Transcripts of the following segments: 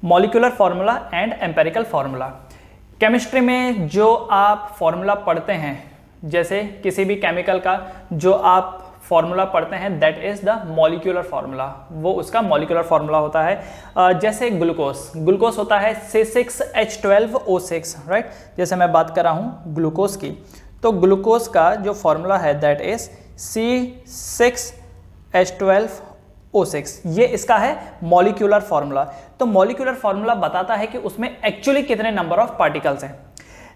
Molecular formula and empirical formula. Chemistry में जो आप फार्मूला पढ़ते हैं, जैसे किसी भी केमिकल का जो आप फार्मूला पढ़ते हैं, that is the molecular formula, वो उसका मॉलिक्यूलर फार्मूला होता है। जैसे ग्लूकोज होता है C6H12O6, राइट। जैसे मैं बात कर रहा हूँ ग्लूकोज की, तो ग्लूकोज का जो फार्मूला है दैट इज C6H12O6, ये इसका है मॉलिक्यूलर फार्मूला। तो मॉलिक्यूलर फार्मूला बताता है कि उसमें एक्चुअली कितने नंबर ऑफ पार्टिकल्स हैं।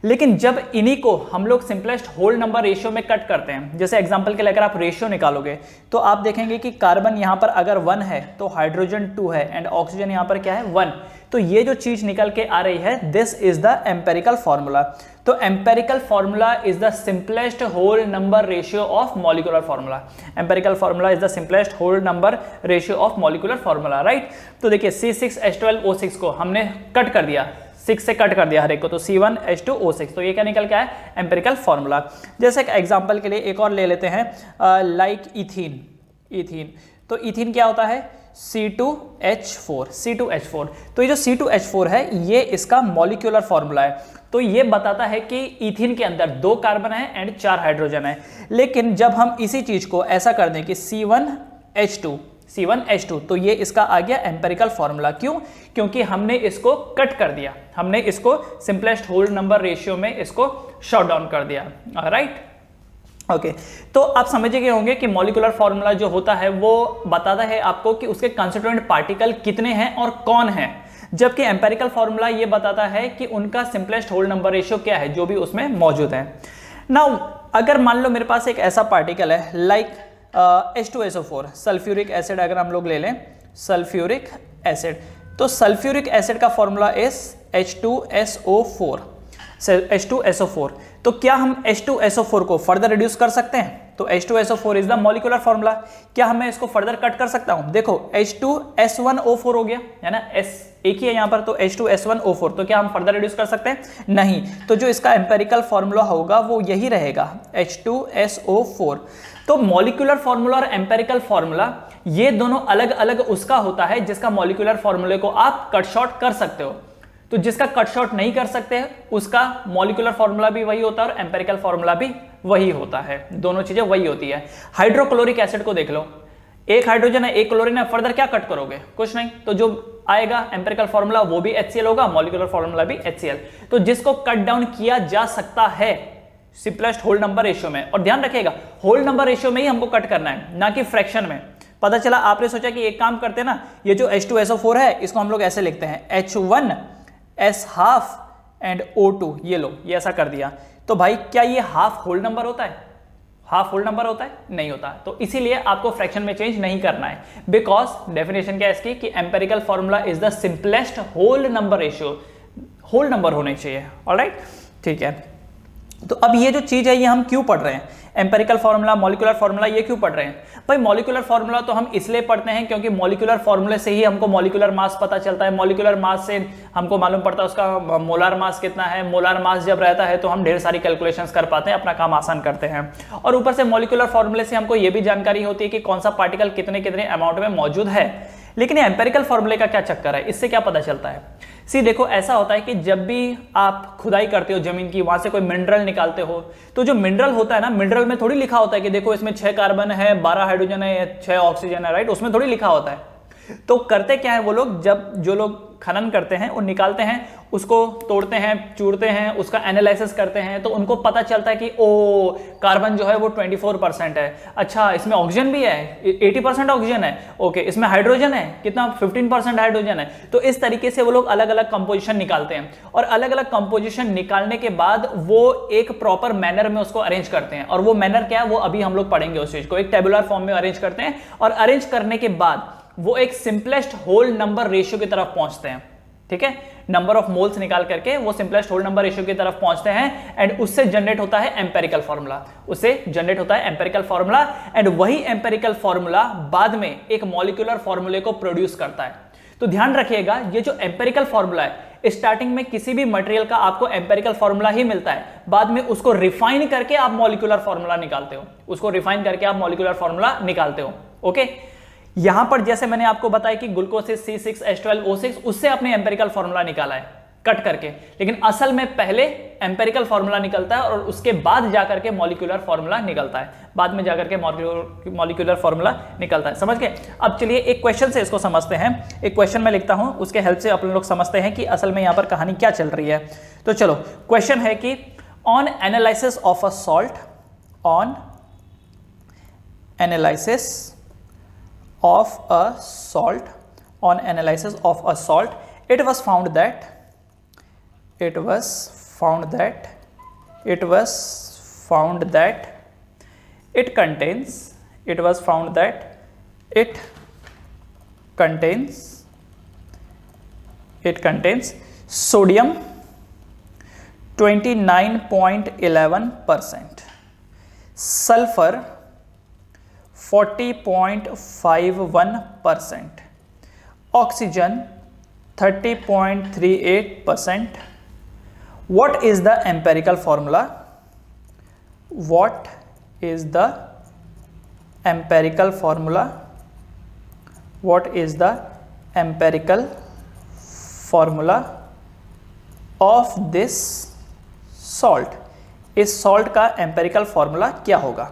लेकिन जब इन्हीं को हम लोग सिंपलेस्ट होल नंबर रेशियो में कट करते हैं, जैसे एग्जांपल के लिए अगर आप रेशियो निकालोगे तो आप देखेंगे कि कार्बन यहाँ पर अगर 1 है तो हाइड्रोजन 2 है एंड ऑक्सीजन यहाँ पर क्या है 1। तो ये जो चीज निकल के आ रही है, this is the empirical formula. तो empirical formula is the simplest whole number ratio of molecular formula. Empirical formula is the simplest whole number ratio of molecular formula, right. तो देखिए C6H12O6 को हमने कट कर दिया, 6 से कट कर दिया हर एक को, तो C1H2O6, तो ये क्या निकल के आया एम्पेरिकल फार्मूला। जैसे एक एग्जांपल के लिए एक और ले लेते हैं, लाइक इथीन। तो इथीन क्या होता है C2H4। तो ये जो C2H4 है ये इसका मॉलिक्यूलर फार्मूला है। तो ये बताता है कि इथीन के अंदर 2 कार्बन है एंड 4 हाइड्रोजन है। लेकिन जब हम इसी चीज को ऐसा कर दें कि C1H2, तो ये इसका आ गया एम्पेरिकल फार्मूला। क्यों? क्योंकि हमने इसको कट कर दिया, हमने इसको सिंपलेस्ट होल नंबर रेशियो में इसको शॉर्ट डाउन कर दिया, राइट। ओके, तो आप समझ गए होंगे कि मॉलिक्यूलर फार्मूला जो होता है वो बताता है आपको कि उसके कंस्टिट्यूएंट पार्टिकल कितने हैं और कौन है, जबकि एम्पेरिकल फार्मूला ये बताता है कि उनका सिंपलेस्ट होल नंबर रेशियो क्या है जो भी उसमें मौजूद है। नाउ अगर मान लो मेरे पास एक ऐसा पार्टिकल है लाइक H2SO4, सल्फ्यूरिक एसिड अगर हम लोग ले लें सल्फ्यूरिक एसिड, तो सल्फ्यूरिक एसिड का फॉर्मूला इज H2SO4। तो क्या हम H2SO4 को फर्दर रिड्यूस कर सकते हैं? तो H2SO4 is the molecular formula. क्या मैं इसको फर्दर कट कर सकता हूं? देखो H2S1O4 हो गया है ना, S एक ही है यहां पर, तो H2S1O4, तो क्या हम फर्दर रिड्यूस कर सकते हैं? नहीं। तो जो इसका एम्पेरिकल फार्मूला होगा वो यही रहेगा H2SO4। तो मॉलिक्यूलर फार्मूला और एम्पेरिकल फार्मूला ये दोनों अलग अलग उसका होता है जिसका मॉलिक्यूलर फार्मूले को आप कट शॉर्ट कर सकते हो। तो जिसका कट शॉर्ट नहीं कर सकते उसका मॉलिक्यूलर फार्मूला भी वही होता है और एम्पेरिकल फार्मूला भी वही होता है, दोनों चीजें वही होती है। हाइड्रोक्लोरिक एसिड को देख लो, एक हाइड्रोजन है एक क्लोरीन है, फर्दर क्या कट करोगे? कुछ नहीं। तो जो आएगा एम्पेरिकल फार्मूला वो भी HCl होगा, मॉलिक्यूलर फार्मूला भी HCl। तो जिसको कट डाउन किया जा सकता है सिंपलेस्ट होल नंबर रेशियो में, और ध्यान रखिएगा होल नंबर रेशियो में ही हमको कट करना है, ना कि फ्रैक्शन में। पता चला आपने सोचा कि एक काम करते हैं ना, ये जो H2SO4 है इसको हम लोग ऐसे लिखते हैं H1S½ एंड O2, ये लो, ये ऐसा कर दिया। तो भाई क्या ये हाफ होल नंबर होता है? हाफ होल नंबर होता है? नहीं होता। तो इसीलिए आपको फ्रैक्शन में चेंज नहीं करना है, बिकॉज डेफिनेशन क्या है इसकी कि empirical formula is the simplest whole number ratio, whole number होने चाहिए। ऑलराइट, ठीक है। तो अब ये जो चीज है ये हम क्यों पढ़ रहे हैं? एम्पेरिकल फार्मूला, मॉलिक्यूलर फार्मूला, ये क्यों पढ़ रहे हैं? भाई मॉलिक्यूलर फार्मूला तो हम इसलिए पढ़ते हैं क्योंकि मॉलिक्यूलर फार्मूले से ही हमको मॉलिक्यूलर मास पता चलता है। मॉलिक्यूलर मास से हमको मालूम पड़ता है उसका मोलार मास कितना है। मोलार मास जब रहता है तो हम ढेर सारी कैलकुलेशंस कर पाते हैं, अपना काम आसान करते हैं। और ऊपर से मॉलिक्यूलर फार्मूले से हमको ये भी जानकारी होती है कि कौन सा पार्टिकल कितने कितने अमाउंट में मौजूद है। लेकिन ये एम्पेरिकल फार्मूले का क्या चक्कर है? इससे क्या पता चलता है? देखो ऐसा होता है कि जब भी आप खुदाई करते हो जमीन की, वहां से कोई मिनरल निकालते हो, तो जो मिनरल होता है ना, मिनरल में थोड़ी लिखा होता है कि देखो इसमें 6 कार्बन है, 12 हाइड्रोजन है, 6 ऑक्सीजन है, राइट। उसमें थोड़ी लिखा होता है। तो करते क्या है वो लोग, जब जो लोग खनन करते हैं और निकालते हैं, उसको तोड़ते हैं, चूरते हैं, उसका एनालिसिस करते हैं, तो उनको पता चलता है कि ओ कार्बन जो है वो 24% है। अच्छा, इसमें ऑक्सीजन भी है, 80% ऑक्सीजन है। ओके, इसमें हाइड्रोजन है कितना? 15% हाइड्रोजन है। तो इस तरीके से वो लोग अलग अलग कंपोजिशन निकालते हैं, और अलग अलग कंपोजिशन निकालने के बाद वो एक प्रॉपर मैनर में उसको अरेंज करते हैं। और वो मैनर क्या है वो अभी हम लोग पढ़ेंगे। उस चीज को एक टेबुलर फॉर्म में अरेंज करते हैं, और अरेंज करने के बाद वो एक सिंपलेस्ट होल नंबर रेशियो की तरफ पहुंचते हैं। ठीक है, नंबर ऑफ मोल्स निकाल करके वो सिंपलेस्ट होल नंबर रेशियो की तरफ पहुंचते हैं, एंड उससे जनरेट होता है एम्पेरिकल फार्मूला। एंड वही एम्पेरिकल फार्मूला बाद में एक मॉलिक्यूलर फार्मूले को प्रोड्यूस करता है। तो ध्यान रखिएगा, ये जो एम्पेरिकल फार्मूला है, स्टार्टिंग में किसी भी मटेरियल का आपको एम्पेरिकल फार्मूला ही मिलता है, बाद में उसको रिफाइन करके आप मॉलिक्यूलर फार्मूला निकालते हो। ओके, यहां पर जैसे मैंने आपको बताया कि ग्लूकोज इज C6H12O6, उससे आपने एम्पेरिकल फॉर्मूला निकाला है कट करके, लेकिन असल में पहले एम्पेरिकल फॉर्मूला निकलता है और उसके बाद जाकर के मॉलिक्यूलर फॉर्मूला निकलता है, बाद में जाकर के मॉलिक्यूलर फॉर्मूला निकलता है। समझ गए? अब चलिए एक क्वेश्चन से इसको समझते हैं। एक क्वेश्चन मैं लिखता हूं, उसके हेल्प से अपन लोग समझते हैं कि असल में यहां पर कहानी क्या चल रही है। तो चलो, क्वेश्चन है कि on analysis of a salt, on analysis of a salt, on analysis of a salt, it was found that it contains sodium 29.11%, sulfur 40.51%, oxygen 30.38%. What is the empirical formula? What is the empirical formula? What is the empirical formula of this salt? इस salt का empirical formula क्या होगा?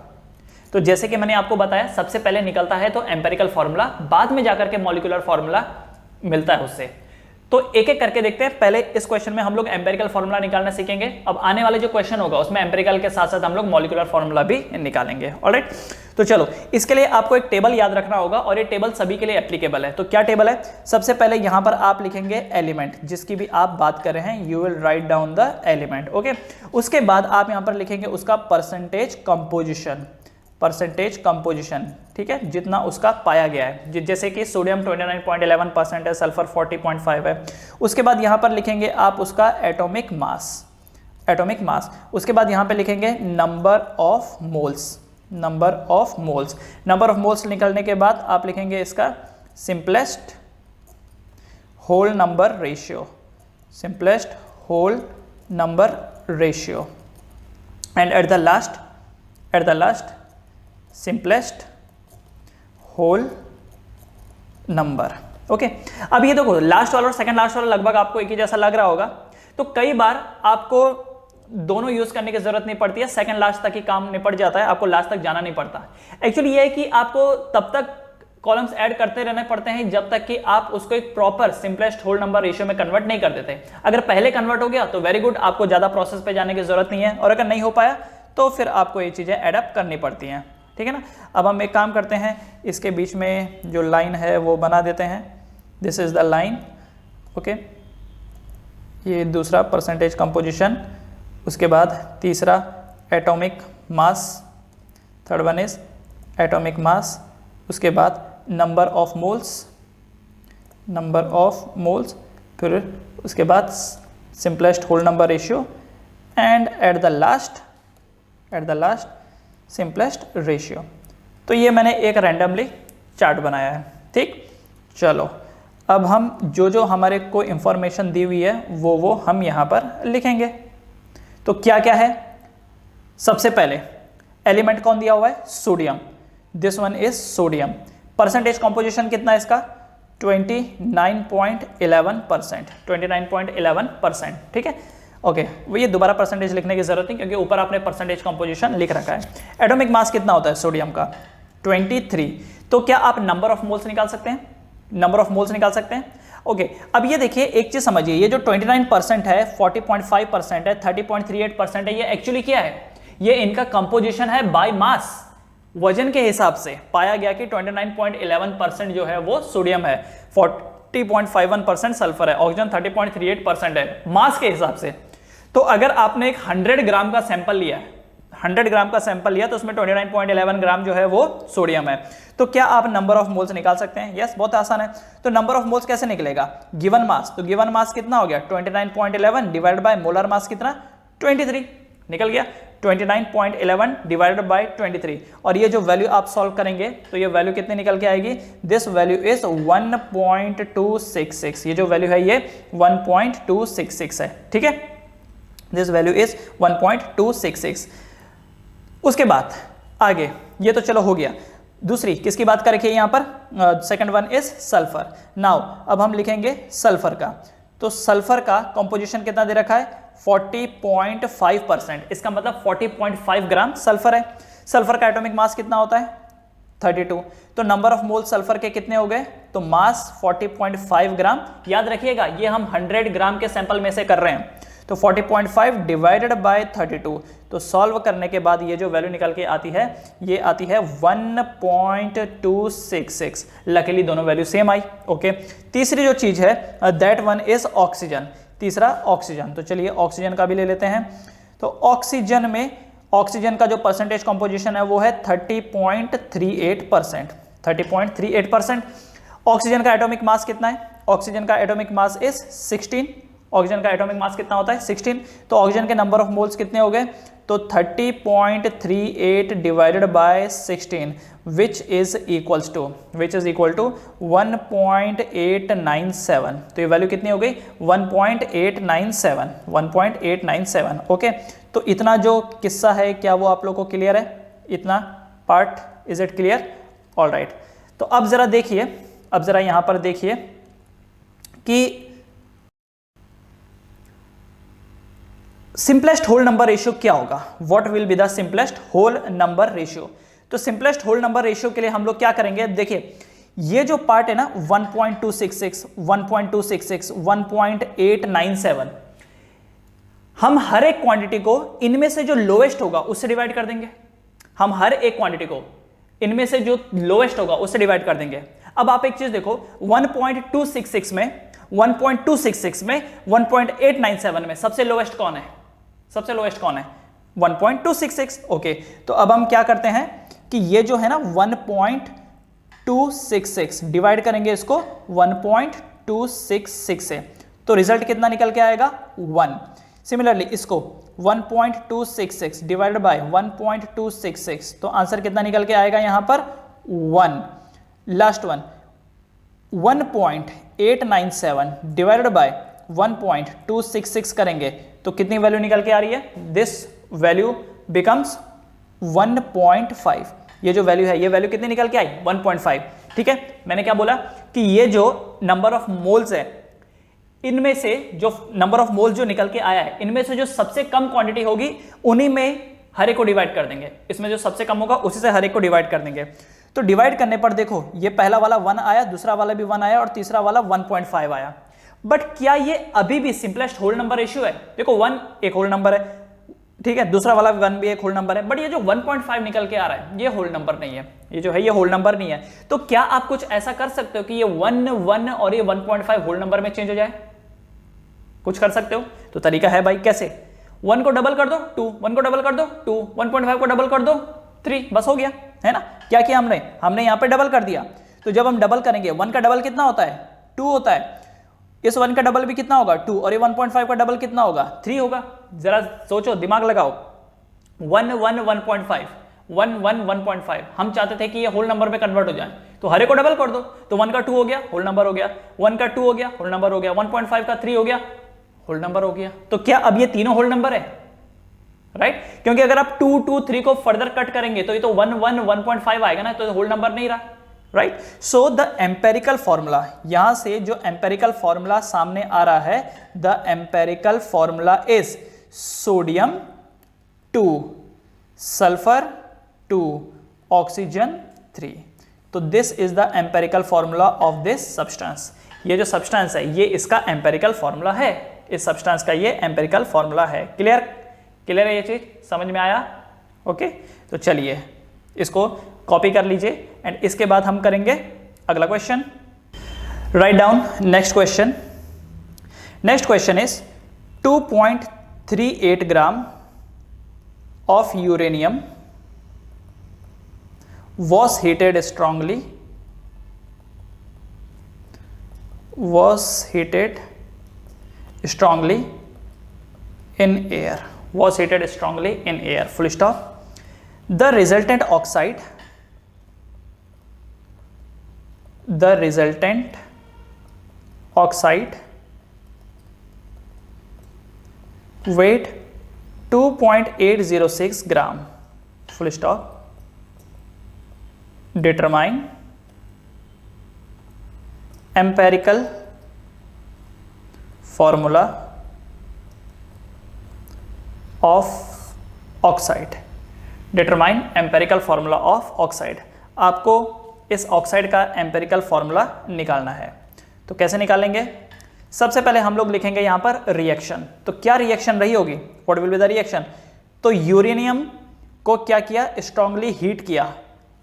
तो जैसे कि मैंने आपको बताया, सबसे पहले निकलता है तो एम्पेरिकल फॉर्मूला, बाद में जाकर के मॉलिक्यूलर फॉर्मूला मिलता है उससे। तो एक एक करके देखते हैं। पहले इस क्वेश्चन में हम लोग एम्पेरिकल फॉर्मूला निकालना सीखेंगे। अब आने वाले जो क्वेश्चन होगा उसमें एम्पेरिकल के साथ साथ हम लोग मॉलिक्यूलर फॉर्मूला भी निकालेंगे। ऑलराइट, तो चलो, इसके लिए आपको एक टेबल याद रखना होगा और ये टेबल सभी के लिए एप्लीकेबल है। तो क्या टेबल है? सबसे पहले यहां पर आप लिखेंगे एलिमेंट, जिसकी भी आप बात कर रहे हैं, you will write down the element. Okay, उसके बाद आप यहां पर लिखेंगे उसका परसेंटेज कंपोजिशन, परसेंटेज कंपोजिशन, ठीक है, जितना उसका पाया गया है। जैसे कि सोडियम 29.11% है, सल्फर 40.5 है। उसके बाद यहाँ पर लिखेंगे आप उसका एटॉमिक मास, एटॉमिक मास। उसके बाद यहाँ पे लिखेंगे number of moles, number of moles. Number of moles निकलने के बाद आप लिखेंगे इसका simplest whole number ratio, simplest whole number ratio, and at the last simplest whole number. Okay, अब ये देखो, लास्ट वाला और सेकंड लास्ट वाला लगभग आपको एक ही जैसा लग रहा होगा। तो कई बार आपको दोनों यूज करने की जरूरत नहीं पड़ती है, सेकंड लास्ट तक ही काम निपट जाता है, आपको लास्ट तक जाना नहीं पड़ता। एक्चुअली ये है कि आपको तब तक कॉलम्स ऐड करते रहने पड़ते हैं जब तक कि आप उसको एक proper simplest whole number ratio में कन्वर्ट नहीं कर देते। अगर पहले कन्वर्ट हो गया तो वेरी गुड, आपको ज्यादा प्रोसेस पे जाने की जरूरत नहीं है, और अगर नहीं हो पाया तो फिर आपको ये चीजें एडप्ट करनी पड़ती हैं। ठीक है ना? अब हम एक काम करते हैं, इसके बीच में जो लाइन है वो बना देते हैं। This is the line. Okay, ये दूसरा परसेंटेज कंपोजिशन, उसके बाद तीसरा atomic mass, third one is atomic mass, उसके बाद number of moles, number of moles, फिर उसके बाद simplest whole number ratio, and at the last simplest ratio. तो ये मैंने एक रैंडमली चार्ट बनाया है। ठीक, चलो, अब हम जो हमारे को इंफॉर्मेशन दी हुई है वो हम यहाँ पर लिखेंगे। तो क्या क्या है? सबसे पहले एलिमेंट कौन दिया हुआ है? Sodium. This one is sodium. Percentage composition कितना है इसका? 29.11%, 29.11%। ठीक है, ओके, वो ये दोबारा परसेंटेज लिखने की जरूरत नहीं, क्योंकि ऊपर आपने परसेंटेज कंपोजिशन लिख रखा है। एटॉमिक मास कितना होता है सोडियम का? 23। तो क्या आप नंबर ऑफ मोल्स निकाल सकते हैं? नंबर ऑफ मोल्स निकाल सकते हैं। ओके, अब ये देखिए, एक चीज समझिए, ये जो 29% है, 40.5% है, 30.38% है, ये एक्चुअली क्या है? ये इनका कंपोजिशन है बाय मास, वजन के हिसाब से पाया गया कि 29.11% जो है वो सोडियम है, 40.51% सल्फर है, ऑक्सीजन 30.38% है, मास के हिसाब से। तो अगर आपने एक 100 ग्राम का सैंपल लिया, 100 ग्राम का सैंपल लिया, तो उसमें 29.11 ग्राम जो है वो सोडियम है। तो क्या आप नंबर ऑफ मोल्स निकाल सकते हैं? यस, बहुत आसान है। तो नंबर ऑफ मोल्स कैसे निकलेगा? गिवन मास, तो गिवन मास कितना हो गया? 29.11 डिवाइड बाय मोलर मास कितना? 23। निकल गया 29.11 डिवाइडेड बाय 23। और ये जो वैल्यू आप सॉल्व करेंगे तो ये वैल्यू कितनी निकल के आएगी? This value is 1.266। ये जो वैल्यू है ये 1.266 है। ठीक है, दिस वैल्यू इज 1.266। उसके बाद आगे, ये तो चलो हो गया। दूसरी किसकी बात कर रखी है यहाँ पर, second one is sulphur. Now अब हम लिखेंगे सल्फर का, तो सल्फर का कंपोजिशन कितना दे रखा है 40.5%, इसका मतलब 40.5 ग्राम सल्फर है। सल्फर का एटॉमिक मास कितना होता है 32, तो नंबर ऑफ मोल सल्फर के कितने हो गए, तो मास 40.5 ग्राम। याद रखिएगा ये हम 100 ग्राम के सैंपल में से कर रहे हैं, तो 40.5 डिवाइडेड बाय 32, तो सॉल्व करने के बाद ये जो वैल्यू निकल के आती है ये आती है 1.266। लकीली दोनों वैल्यू सेम आई। ओके, तीसरी जो चीज है दैट वन इज ऑक्सीजन, तीसरा ऑक्सीजन। तो चलिए ऑक्सीजन का भी ले लेते हैं। तो ऑक्सीजन में ऑक्सीजन का जो परसेंटेज कंपोजिशन है वो है 30.38%, 30.38%। ऑक्सीजन का एटॉमिक मास कितना है, ऑक्सीजन का एटॉमिक मास इज 16, ऑक्सीजन का एटॉमिक मास कितना होता है 16, तो ऑक्सीजन के नंबर ऑफ मोल्स कितने हो गए, तो 30.38 divided by 16 which is equal to 1.897। तो ये वैल्यू कितनी हो गई 1.897। ओके, तो इतना जो किस्सा है क्या वो आप लोग को क्लियर है, इतना part is it clear, all right. तो अब जरा देखिए, अब जरा यहां पर देखिए कि सिंपलेस्ट होल नंबर रेशियो क्या होगा, what will be the simplest whole number ratio. तो सिंपलेस्ट होल नंबर रेशियो के लिए हम लोग क्या करेंगे, देखिए ये जो पार्ट है ना 1.266, 1.266, 1.897, हम हर एक क्वांटिटी को इनमें से जो लोएस्ट होगा उससे डिवाइड कर देंगे। हम हर एक क्वांटिटी को इनमें से जो लोएस्ट होगा उससे डिवाइड कर देंगे। अब आप एक चीज देखो 1.266 में 1.897 में सबसे लोएस्ट कौन है, सबसे लोएस्ट कौन है 1.266। ओके, तो अब हम क्या करते हैं कि ये जो है ना 1.266 डिवाइड करेंगे इसको 1.266 से, तो रिजल्ट कितना निकल के आएगा 1। सिमिलरली इसको 1.266 डिवाइडेड बाय 1.266, तो आंसर कितना निकल के आएगा यहां पर 1। लास्ट वन 1.897 डिवाइडेड बाय 1.266 करेंगे तो कितनी वैल्यू निकल के आ रही है, दिस वैल्यू बिकम्स 1.5। ये जो वैल्यू है ये वैल्यू कितनी निकल के आई 1.5। ठीक है, मैंने क्या बोला कि ये जो नंबर ऑफ मोल्स है इनमें से जो नंबर ऑफ मोल्स जो निकल के आया है इनमें से जो सबसे कम क्वांटिटी होगी उन्हीं में हर एक को डिवाइड कर देंगे, इसमें जो सबसे कम होगा उसी से हर एक को डिवाइड कर देंगे। तो डिवाइड करने पर देखो ये पहला वाला 1 आया, दूसरा वाला भी 1 आया और तीसरा वाला 1.5 आया। बट क्या ये अभी भी सिंपलेस्ट होल नंबर रेशियो है, देखो 1 एक होल नंबर है, ठीक है, दूसरा वाला 1 भी एक होल नंबर है, बट ये जो 1.5 निकल के आ रहा है ये होल नंबर नहीं है, ये जो है ये होल नंबर नहीं है। तो क्या आप कुछ ऐसा कर सकते हो कि ये 1 1 और ये 1.5 होल नंबर में चेंज हो जाए, कुछ कर सकते हो? तो तरीका है भाई, कैसे, 1 को डबल कर दो 2, 1 को डबल कर दो 2, 1.5 को डबल कर दो 3, बस हो गया, है ना। क्या किया हमने यहाँ पे डबल कर दिया। तो जब हम डबल करेंगे 1 का डबल कितना होता है 2 होता है, इस 1 का डबल भी कितना होगा 2, और ये 1.5 का डबल कितना होगा 3 होगा। जरा सोचो, दिमाग लगाओ, 1 1 1.5, 1 1 1.5, हम चाहते थे कि ये होल नंबर में कन्वर्ट हो जाए, तो हर एक को डबल कर दो, तो 1 का 2 हो गया होल नंबर हो गया, 1 का 2 हो गया होल नंबर हो गया, 1.5 का 3 हो गया होल नंबर हो गया। तो क्या अब ये तीनों होल नंबर है, राइट? क्योंकि अगर आप 2 2 3 को फर्दर कट करेंगे तो ये तो 1 1 1.5 आएगा ना, तो होल नंबर नहीं रहा, right? So the empirical formula, यहां से जो एम्पेरिकल फॉर्मूला सामने आ रहा है, the empirical formula is sodium 2 sulphur 2 oxygen 3। तो this is the empirical formula of this substance. ये जो सब्सटेंस है ये इसका एम्पेरिकल फॉर्मूला है, इस सब्सटेंस का ये एम्पेरिकल फॉर्मूला है। क्लियर, क्लियर है ये चीज, समझ में आया? ओके, तो चलिए इसको कॉपी कर लीजिए एंड इसके बाद हम करेंगे अगला question. Write down next question. Next question is 2.38 gram of uranium was heated strongly in air, was heated strongly in air, full stop. The resultant oxide weight 2.806 gram, full stop. Determine empirical formula of oxide. Determine empirical formula of oxide. आपको इस oxide का empirical formula निकालना है। तो कैसे निकालेंगे? सबसे पहले हम लोग लिखेंगे यहां पर रिएक्शन। तो क्या रिएक्शन रही होगी? What will be the reaction? तो यूरेनियम को क्या किया? स्ट्रांगली हीट किया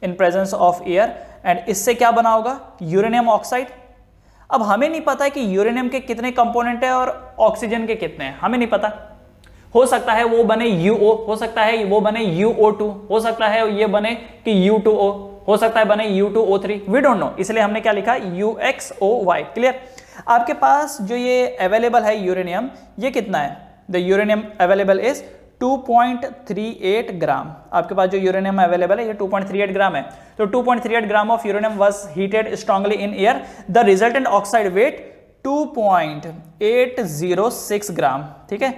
in presence of air, and इससे क्या बना होगा? Uranium oxide. अब हमें नहीं पता है कि यूरेनियम के कितने कंपोनेंट है और ऑक्सीजन के कितने हैं, हमें नहीं पता। हो सकता है वो बने UO, हो सकता है वो बने UO2, हो सकता है ये बने कि U2O, हो सकता है बने U2O3, वी डोंट नो। इसलिए हमने क्या लिखा? UXOY। क्लियर? आपके पास जो ये अवेलेबल है यूरेनियम, ये कितना है? द यूरेनियम अवेलेबल इज 2.38 ग्राम। आपके पास जो यूरेनियम अवेलेबल है ये 2.38 ग्राम है। तो 2.38 gram of uranium was heated strongly in air. The resultant oxide weight 2.806 gram. ठीक है,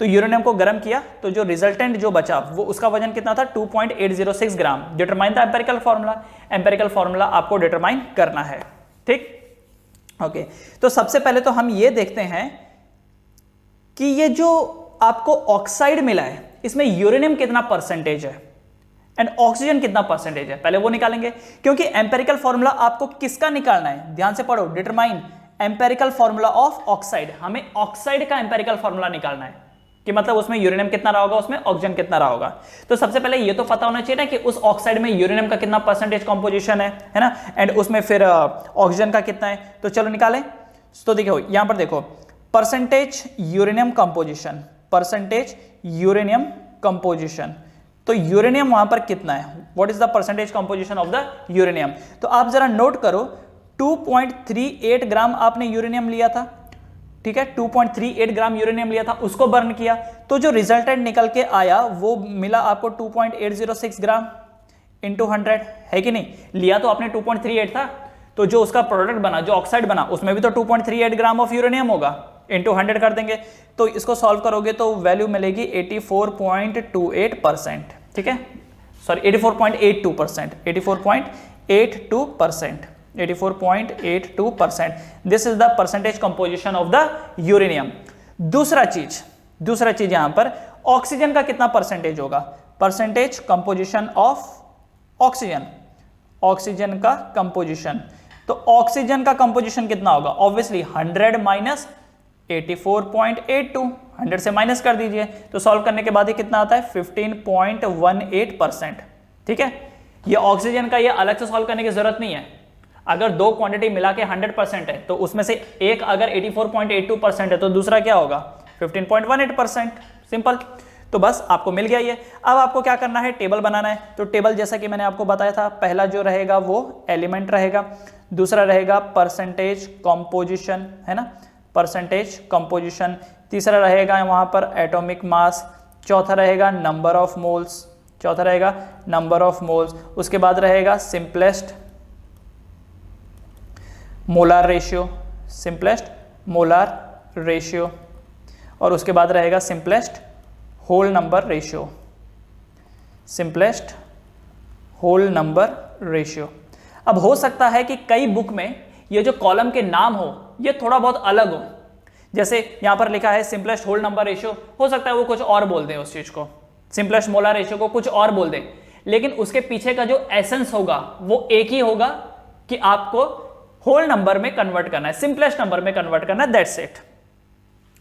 तो यूरेनियम को गर्म किया तो जो रिजल्टेंट जो बचा वो उसका वजन कितना था? 2.806 gram. Determine the empirical formula. Empirical formula आपको डिटरमाइन करना है। ठीक, ओके। तो सबसे पहले तो हम ये देखते हैं कि ये जो आपको ऑक्साइड मिला है इसमें यूरेनियम कितना परसेंटेज है एंड ऑक्सीजन कितना परसेंटेज है, पहले वो निकालेंगे। क्योंकि एम्पेरिकल फॉर्मूला आपको किसका निकालना है? ध्यान से पढ़ो। Determine empirical formula of oxide. हमें ऑक्साइड का एम्पेरिकल फॉर्मूला निकालना है कि मतलब उसमें यूरेनियम कितना रहा होगा, उसमें ऑक्सीजन कितना रहा होगा। तो सबसे पहले ये तो पता होना चाहिए ना कि उस ऑक्साइड में यूरेनियम का कितना परसेंटेज कंपोजिशन है ना, एंड उसमें फिर ऑक्सीजन का कितना है। तो चलो निकालें। तो देखो यहां पर देखो percentage uranium composition, percentage uranium composition. तो यूरेनियम वहां पर कितना है? What is the percentage composition of the uranium? तो आप जरा नोट करो, 2.38 ग्राम आपने यूरेनियम लिया था। ठीक है, 2.38 ग्राम यूरेनियम लिया था, उसको बर्न किया तो जो रिजल्टेंट निकल के आया वो मिला आपको 2.806 ग्राम इंटू 100, है कि नहीं? लिया तो आपने 2.38 था, तो जो उसका प्रोडक्ट बना, जो ऑक्साइड बना, उसमें भी तो 2.38 ग्राम ऑफ यूरेनियम होगा। इंटू 100 कर देंगे तो इसको सॉल्व करोगे तो वैल्यू मिलेगी 84.28%। ठीक है, sorry 84.82%, 84.82%, 84.82%। This is the percentage composition of the uranium. दूसरा चीज यहां पर ऑक्सीजन का कितना परसेंटेज होगा? Percentage composition of oxygen, oxygen का कंपोजिशन। तो ऑक्सीजन का कंपोजिशन कितना होगा? ऑब्वियसली 100 माइनस 84.82, 100 से माइनस कर दीजिए तो सॉल्व करने के बाद ही कितना आता है? 15.18%। ठीक है, ये ऑक्सीजन का ये अलग से सॉल्व करने की जरूरत नहीं है। अगर दो क्वांटिटी मिला के 100% है तो उसमें से एक अगर 84.82% है तो दूसरा क्या होगा? 15.18%। सिंपल। तो बस आपको मिल गया ये। अब आपको क्या करना है? टेबल बनाना है। तो टेबल जैसा कि मैंने आपको बताया था, पहला जो रहेगा वो एलिमेंट रहेगा, दूसरा रहेगा परसेंटेज कंपोजिशन, है ना, परसेंटेज कंपोजिशन, तीसरा रहेगा वहां पर एटॉमिक मास, चौथा रहेगा नंबर ऑफ मोल्स, चौथा रहेगा नंबर ऑफ मोल्स, उसके बाद रहेगा simplest molar ratio, simplest molar ratio, और उसके बाद रहेगा simplest whole number ratio, simplest whole number ratio. अब हो सकता है कि कई बुक में ये जो कॉलम के नाम हो ये थोड़ा बहुत अलग हो। जैसे यहां पर लिखा है सिंपलेस्ट होल नंबर रेशियो, हो सकता है वो कुछ और बोल दें उस चीज को, सिंपलेस्ट मोलार रेशियो को कुछ और बोल दें, लेकिन उसके पीछे का जो एसेंस होगा वो एक ही होगा कि आपको होल नंबर में कन्वर्ट करना है, सिंपलेस्ट नंबर में कन्वर्ट करना है, दैट्स इट।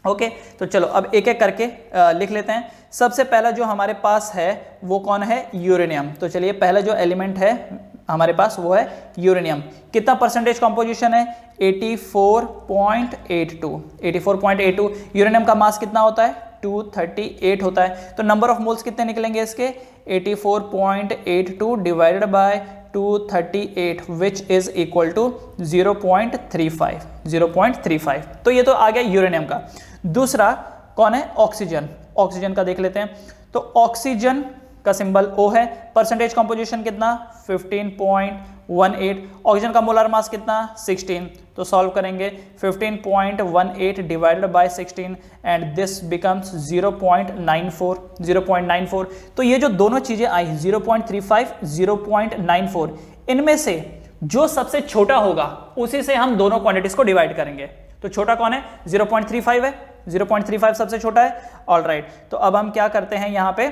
ओके, तो चलो अब एक एक करके लिख लेते हैं। सबसे पहला जो हमारे पास है वो कौन है? यूरेनियम। तो चलिए पहला जो एलिमेंट है हमारे पास वो है यूरेनियम। कितना परसेंटेज कंपोजिशन है? 84.82, 84.82। यूरेनियम का मास कितना होता है? 238 होता है। तो नंबर ऑफ मोल्स कितने निकलेंगे इसके? 84.82 divided by 238 which is equal to 0.35, 0.35। तो ये तो आ गया यूरेनियम का। दूसरा कौन है? ऑक्सीजन। ऑक्सीजन का देख लेते हैं। तो ऑक्सीजन का सिंबल O है। परसेंटेज कंपोजिशन कितना? 15.18। ऑक्सीजन का मोलर मास कितना? 16। तो सॉल्व करेंगे 15.18 divided by 16 and this becomes 0.94, 0.94। तो ये जो दोनों चीजें आई 0.35, 0.94, इनमें से जो सबसे छोटा होगा उसी से हम दोनों क्वांटिटीज को डिवाइड करेंगे। तो छोटा कौन है? 0.35 है, 0.35 सबसे छोटा है। ऑल राइट, तो अब हम क्या करते हैं यहां पे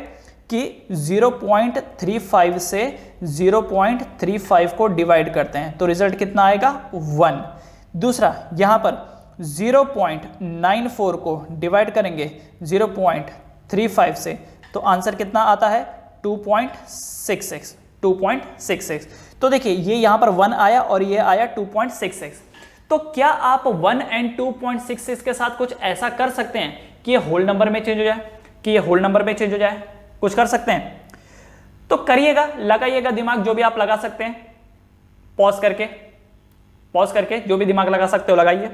कि 0.35 से 0.35 को डिवाइड करते हैं, तो रिजल्ट कितना आएगा? 1। दूसरा यहां पर 0.94 को डिवाइड करेंगे 0.35 से, तो आंसर कितना आता है? 2.66। तो देखिए ये यहां पर 1 आया और ये आया 2.66। तो क्या आप 1 एंड 2.66 के साथ कुछ ऐसा कर सकते हैं कि ये होल नंबर में चेंज हो जाए? कुछ कर सकते हैं? तो करिएगा, लगाइएगा दिमाग, जो भी आप लगा सकते हैं। पॉज करके जो भी दिमाग लगा सकते हो लगाइए।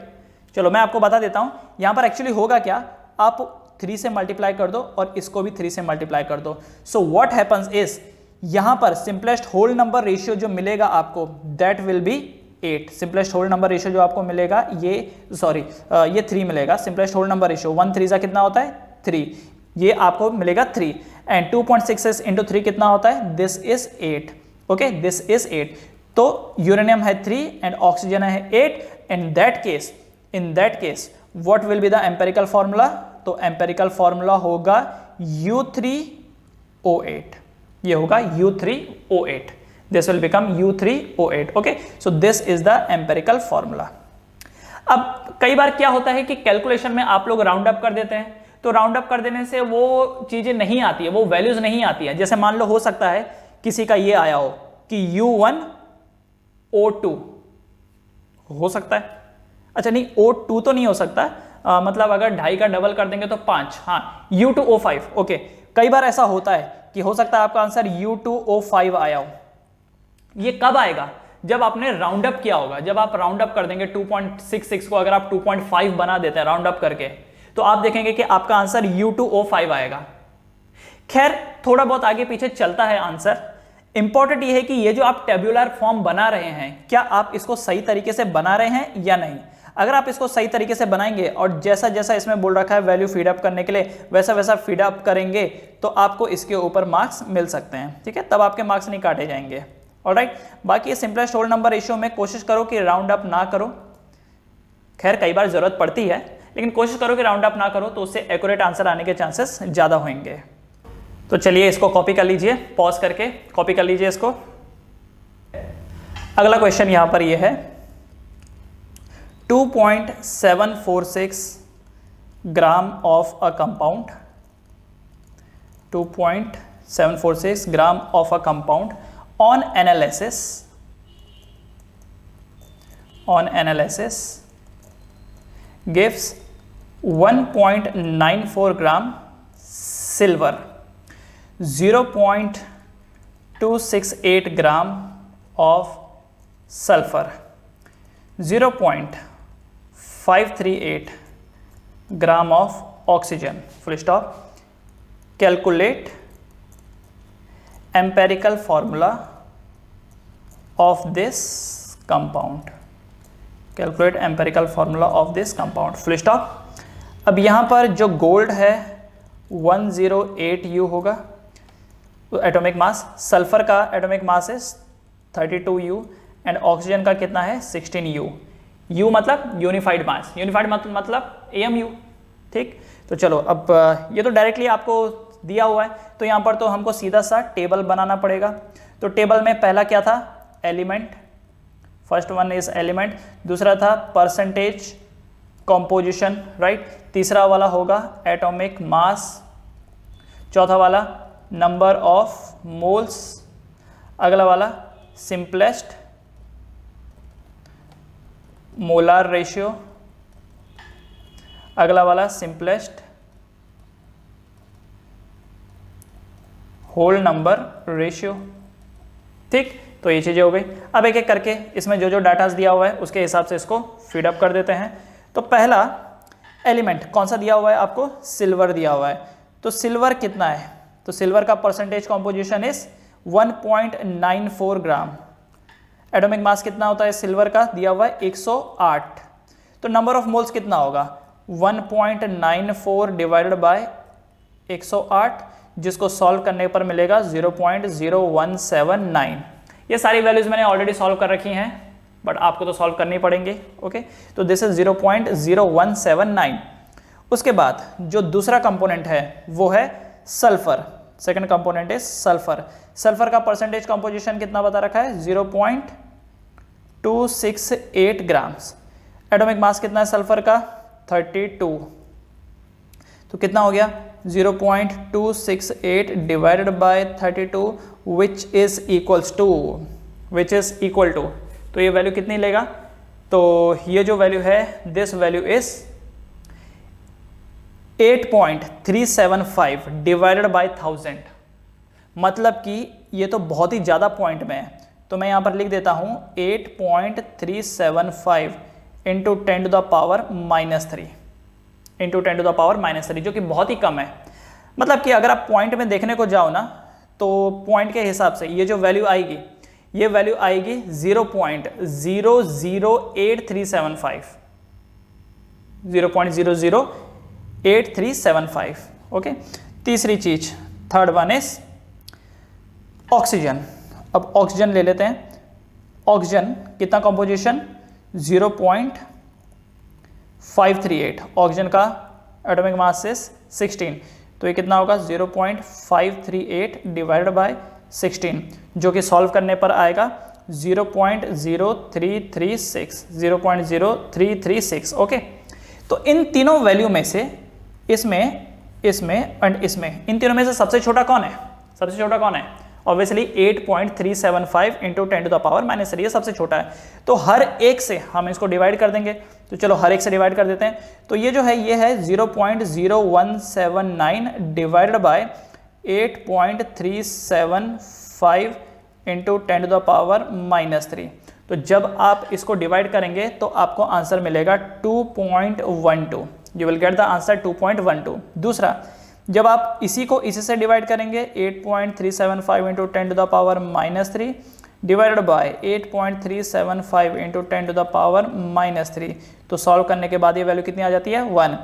चलो मैं आपको बता देता हूं यहां पर एक्चुअली होगा क्या। आप 3 से मल्टीप्लाई कर दो और इसको भी 3 से मल्टीप्लाई कर दो। सो व्हाट हैपेंस इज, यहां पर सिंपलेस्ट होल नंबर रेशियो जो मिलेगा आपको that will be 8। Simplest whole number ratio जो आपको मिलेगा ये 3 मिलेगा। सिंपलेस्ट होल नंबर रेशियो 1 3 कितना होता है? 3। ये आपको मिलेगा 3 एंड 2.66 इंटू 3 कितना होता है? This is 8। Okay, this is 8। तो यूरेनियम है 3 एंड ऑक्सीजन है 8। In that case what will be the empirical formula? तो एम्पेरिकल फॉर्मूला होगा U3O8। ये होगा U3O8। This will become U3O8। Okay, so this is the empirical formula. अब कई बार क्या होता है कि कैलकुलेशन में आप लोग राउंड अप कर देते हैं, तो राउंड अप कर देने से वो चीजें नहीं आती है, वो वैल्यूज नहीं आती है। जैसे मान लो हो सकता है किसी का ये आया हो कि U1O2 हो सकता है। अच्छा नहीं, O2 तो नहीं हो सकता, मतलब अगर 2.5 का डबल कर देंगे तो 5। हाँ, U2O5। ओके, कई बार ऐसा होता है कि हो सकता है आपका आंसर U2O5 आया हो। ये कब आएगा? जब आपने राउंड अप किया होगा। जब आप राउंड अप कर देंगे 2.66 को अगर आप 2.5 बना देते हैं राउंड अप करके, तो आप देखेंगे कि आपका आंसर U2O5 आएगा। खैर थोड़ा बहुत आगे पीछे चलता है आंसर। इंपॉर्टेंट ये है कि ये जो आप टेब्यूलर फॉर्म बना रहे हैं, क्या आप इसको सही तरीके से बना रहे हैं या नहीं। अगर आप इसको सही तरीके से बनाएंगे और जैसा जैसा इसमें बोल रखा है वैल्यू फीड अप करने के लिए वैसा वैसा फीड अप करेंगे, तो आपको इसके ऊपर मार्क्स मिल सकते हैं। ठीक है, तब आपके मार्क्स नहीं काटे जाएंगे। ऑलराइट, बाकी सिंपलेस्ट होल नंबर रेशियो में कोशिश करो कि राउंड अप ना करो। खैर कई बार जरूरत पड़ती है, लेकिन कोशिश करो कि राउंड अप ना करो, तो उससे एक्यूरेट आंसर आने के चांसेस ज्यादा होंगे। तो चलिए इसको कॉपी कर लीजिए, पॉज करके कॉपी कर लीजिए इसको। अगला क्वेश्चन यहां पर ये है 2.746 gram of a compound, 2.746 gram of a compound on analysis gives 1.94 gram silver, 0.268 gram of sulfur, 0.538 gram of oxygen. Full stop. Calculate empirical formula of this compound. Calculate empirical formula of this compound. Full stop. अब यहाँ पर जो gold है 108U होगा atomic mass, sulphur का atomic मास है 32U and oxygen का कितना है 16U। U मतलब यूनिफाइड मास, यूनिफाइड मतलब AMU। ठीक, तो चलो अब ये तो डायरेक्टली आपको दिया हुआ है, तो यहाँ पर तो हमको सीधा सा टेबल बनाना पड़ेगा। तो टेबल में पहला क्या था? Element, first one is element, दूसरा था परसेंटेज कॉम्पोजिशन, राइट, तीसरा वाला होगा एटॉमिक मास, चौथा वाला नंबर ऑफ मोल्स, अगला वाला सिंपलेस्ट मोलार रेशियो, अगला वाला सिंपलेस्ट होल नंबर रेशियो। ठीक, तो ये चीजें हो गई। अब एक एक करके इसमें जो जो डाटाज दिया हुआ है उसके हिसाब से इसको फीड अप कर देते हैं। तो पहला एलिमेंट कौन सा दिया हुआ है आपको? सिल्वर दिया हुआ है। तो सिल्वर कितना है? तो सिल्वर का percentage composition is 1.94 gram. Atomic mass कितना होता है सिल्वर का? दिया हुआ है 108। तो नंबर ऑफ मोल्स कितना होगा? 1.94 डिवाइडेड बाय 108, जिसको सॉल्व करने पर मिलेगा 0.0179। ये सारी वैल्यूज मैंने ऑलरेडी सॉल्व कर रखी हैं, बट आपको तो सॉल्व करनी पड़ेंगे। ओके, तो दिस इज 0.0179। उसके बाद जो दूसरा कंपोनेंट है वो है sulphur. Second component is sulphur. Sulphur का परसेंटेज कंपोजिशन कितना बता रखा है? 0.268 ग्राम्स। एटॉमिक मास कितना है सल्फर का? 32। तो कितना हो गया? 0.268 divided by 32 which is equal to तो ये वैल्यू कितनी लेगा? तो ये जो वैल्यू है, this value is 8.375 divided by 1000। मतलब कि ये तो बहुत ही ज़्यादा पॉइंट में है, तो मैं यहाँ पर लिख देता हूँ 8.375 into 10 to the power -3 into 10 to the power -3, जो कि बहुत ही कम है। मतलब कि अगर आप पॉइंट में देखने को जाओ ना, तो पॉइंट के हिसाब से ये जो वैल्यू आएगी, ये वैल्यू आएगी 0.008375 0.008375। ओके, तीसरी चीज, थर्ड वन इज ऑक्सीजन। अब ऑक्सीजन ले लेते हैं। ऑक्सीजन कितना कंपोजिशन? 0.538। ऑक्सीजन का एटॉमिक मास इज 16, तो ये कितना होगा? 0.538 डिवाइडेड बाय 16, जो कि सॉल्व करने पर आएगा 0.0336। ओके, तो इन तीनों वैल्यू में से इसमें एंड इसमें, इन तीनों में से सबसे छोटा कौन है? सबसे छोटा कौन है? Obviously 8.375 into 10 to the power -3, ये सबसे छोटा है। तो हर एक से हम इसको डिवाइड कर देंगे। तो चलो हर एक से डिवाइड कर देते हैं। तो ये जो है, ये है 0.0179 divided by 8.375 into 10 to the power -3। तो जब आप इसको डिवाइड करेंगे तो आपको आंसर मिलेगा 2.12। You will get the answer 2.12। दूसरा, जब आप इसी को इसी से डिवाइड करेंगे 8.375 into 10 to the power -3 divided by 8.375 into 10 to the power -3, तो सॉल्व करने के बाद ये वैल्यू कितनी आ जाती है? 1।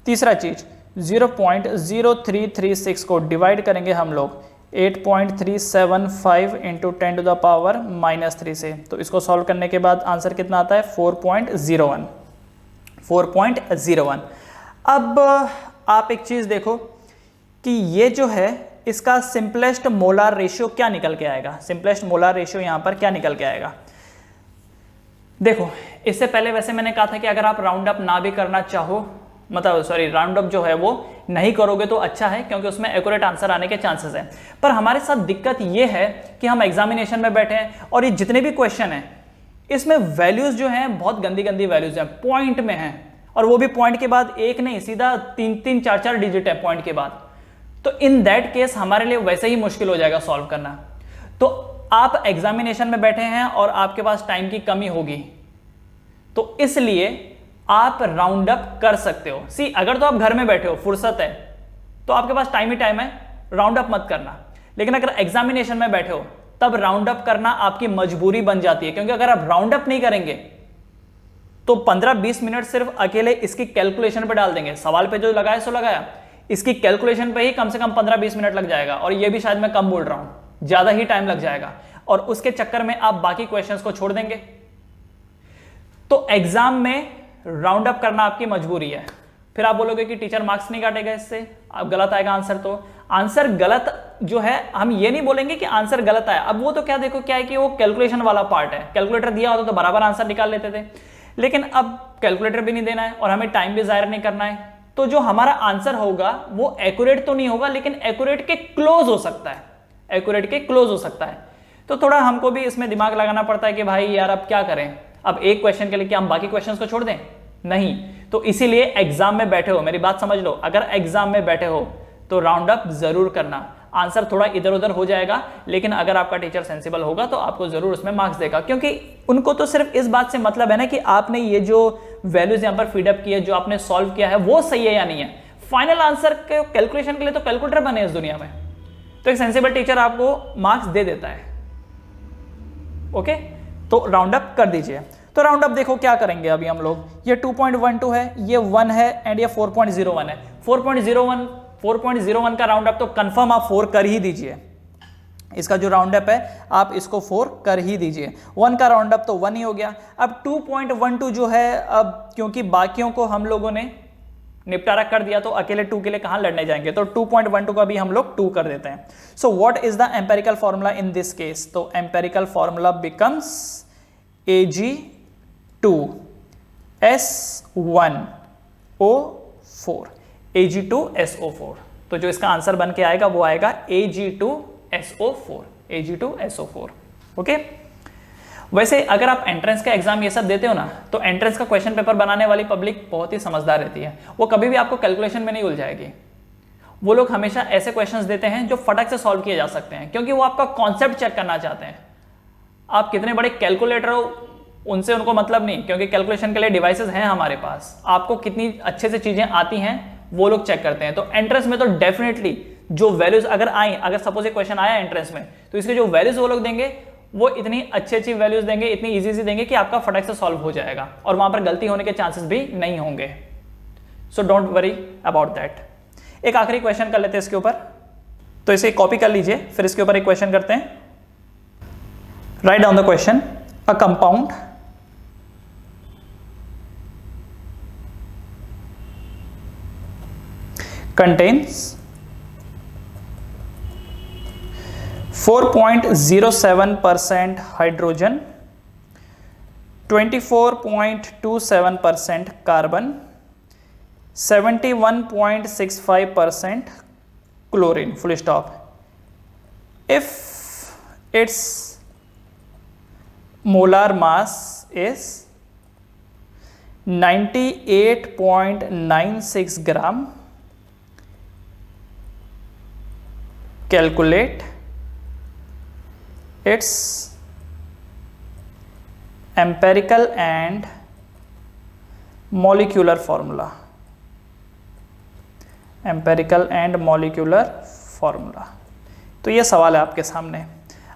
तीसरा चीज, 0.0336 को डिवाइड करेंगे हम लोग 8.375 इंटू 10 टू द पावर -3 से, तो इसको सॉल्व करने के बाद आंसर कितना आता है? 4.01। अब आप एक चीज देखो कि ये जो है, इसका सिंपलेस्ट मोलार रेशियो क्या निकल के आएगा? सिंपलेस्ट मोलार रेशियो यहां पर क्या निकल के आएगा? देखो, इससे पहले वैसे मैंने कहा था कि अगर आप राउंड अप ना भी करना चाहो, मतलब सॉरी, राउंड अप जो है वो नहीं करोगे तो अच्छा है, क्योंकि उसमें एक्यूरेट आंसर आने के चांसेस हैं। पर हमारे साथ दिक्कत ये है कि हम एग्जामिनेशन में बैठे हैं और ये जितने भी क्वेश्चन हैं इसमें वैल्यूज जो हैं बहुत गंदी गंदी वैल्यूज हैं, पॉइंट में हैं, और वो भी पॉइंट के बाद एक नहीं, सीधा 3-3, 4-4 डिजिट है पॉइंट के बाद। तो इन दैट केस हमारे लिए वैसे ही मुश्किल हो जाएगा सॉल्व करना। तो आप एग्जामिनेशन में बैठे हैं और आपके पास टाइम की कमी होगी, तो इसलिए आप राउंड अप कर सकते हो। सी, अगर तो आप घर में बैठे हो, फुर्सत है, तो आपके पास टाइम ही टाइम है, राउंड अप मत करना। लेकिन अगर एग्जामिनेशन में बैठे हो तब राउंड अप करना आपकी मजबूरी बन जाती है, क्योंकि अगर आप राउंड अप नहीं करेंगे तो 15-20 मिनट सिर्फ अकेले इसकी कैलकुलेशन पे डाल देंगे। सवाल पे जो लगाया सो लगाया, इसकी कैलकुलेशन पे ही कम से कम 15-20 मिनट लग जाएगा, और ये भी शायद मैं कम बोल रहा हूं, ज्यादा ही टाइम लग जाएगा, और उसके चक्कर में आप बाकी क्वेश्चंस को छोड़ देंगे। तो एग्जाम में राउंड अप करना आपकी मजबूरी है। फिर आप बोलोगे कि टीचर मार्क्स नहीं काटेगा इससे, अब गलत आएगा आंसर। तो आंसर गलत जो है, हम ये नहीं बोलेंगे कि आंसर गलत आया। अब वो तो क्या, देखो क्या है कि वो कैलकुलेशन वाला पार्ट है, कैलकुलेटर दिया होता तो बराबर आंसर निकाल लेते थे, लेकिन अब कैलकुलेटर भी नहीं देना है और हमें टाइम भी जाहिर नहीं करना है। तो जो हमारा आंसर होगा वो एक्यूरेट तो नहीं होगा, लेकिन एक्यूरेट के क्लोज हो सकता है, एक्यूरेट के क्लोज हो सकता है। तो थोड़ा हमको भी इसमें दिमाग लगाना पड़ता है कि भाई यार अब क्या करें, अब एक क्वेश्चन के लिए क्या हम बाकी क्वेश्चंस को छोड़ दें? नहीं। तो इसीलिए एग्जाम में बैठे हो, मेरी बात समझ लो, अगर एग्जाम में बैठे हो तो राउंड अप जरूर करना। आंसर थोड़ा इधर उधर हो जाएगा, लेकिन अगर आपका टीचर सेंसिबल होगा तो आपको जरूर उसमें मार्क्स देगा, क्योंकि उनको तो सिर्फ इस बात से मतलब है ना कि आपने ये जो वैल्यूज यहां पर फीडअप की है, जो आपने सॉल्व किया है वो सही है या नहीं है। फाइनल आंसर के कैलकुलेशन के लिए तो कैलकुलेटर बने इस दुनिया में, तो एक सेंसिबल टीचर आपको मार्क्स दे देता है। ओके, तो राउंड अप कर दीजिए। तो राउंड अप देखो क्या करेंगे अभी हम लोग, ये 2.12 है, ये 1 है एंड ये 4.01 है। 4.01 का राउंड अप तो कंफर्म आप 4 कर ही दीजिए, इसका जो राउंड अप है आप इसको 4 कर ही दीजिए, 1 का राउंड अप तो 1 ही हो गया। अब 2.12 जो है, अब क्योंकि बाकियों को हम लोगों ने निपटारा कर दिया तो अकेले 2 के लिए कहां लड़ने जाएंगे, तो 2.12 का भी हम लोग 2 कर देते हैं। So what is the empirical formula in this case, तो empirical formula becomes Ag2SO4, Ag2SO4। तो जो इसका आंसर बन के आएगा वो आएगा Ag2SO4, Ag2SO4। ओके। वैसे अगर आप एंट्रेंस का एग्जाम ये सब देते हो ना, तो एंट्रेंस का क्वेश्चन पेपर बनाने वाली पब्लिक बहुत ही समझदार रहती है, वो कभी भी आपको कैलकुलेशन में नहीं उलझाएगी। वो लोग हमेशा ऐसे क्वेश्चंस देते हैं जो फटक से सॉल्व किए जा सकते हैं, क्योंकि वो आपका कॉन्सेप्ट चेक करना चाहते हैं। आप कितने बड़े कैलकुलेटर हो उनसे उनको मतलब नहीं, क्योंकि कैलकुलेशन के लिए डिवाइसेस हैं हमारे पास। आपको कितनी अच्छे से चीजें आती हैं वो लोग चेक करते हैं। तो एंट्रेंस में तो डेफिनेटली जो वैल्यूज अगर आई, अगर सपोज एक क्वेश्चन आया एंट्रेंस में, तो इसके जो वैल्यूज वो लोग देंगे वो इतनी अच्छी वैल्यूज देंगे, इतनी इजी देंगे कि आपका फटक से सॉल्व हो जाएगा और वहां पर गलती होने के चांसेस भी नहीं होंगे। So don't worry about that. एक आखिरी क्वेश्चन कर लेते हैं इसके ऊपर, तो इसे कॉपी कर लीजिए, फिर इसके ऊपर एक क्वेश्चन करते हैं। Write down the question. A compound contains 4.07% hydrogen, 24.27% carbon, 71.65% chlorine, full stop. If its molar mass is 98.96 gram, calculate its empirical and molecular formula, empirical and molecular formula। तो ये सवाल है आपके सामने।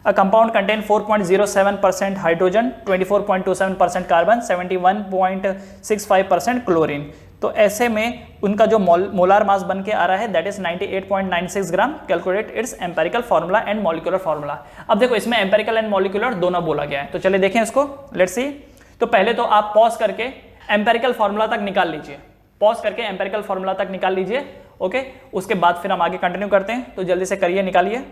A compound contain 4.07% hydrogen, 24.27% carbon, 71.65% chlorine. तो ऐसे में उनका जो मोलार मास बन के आ रहा है that is 98.96 gram. Calculate its empirical formula and molecular formula. अब देखो इसमें एम्पेरिकल एंड मॉलिक्यूलर दोनों बोला गया है, तो चलिए देखें इसको, लेट्स सी। तो पहले तो आप पॉज करके एम्पेरिकल फार्मूला तक निकाल लीजिए, पॉज करके एम्पेरिकल फार्मूला तक निकाल लीजिए। ओके, उसके बाद फिर हम आगे कंटिन्यू करते हैं, तो जल्दी से करिए, निकालिए।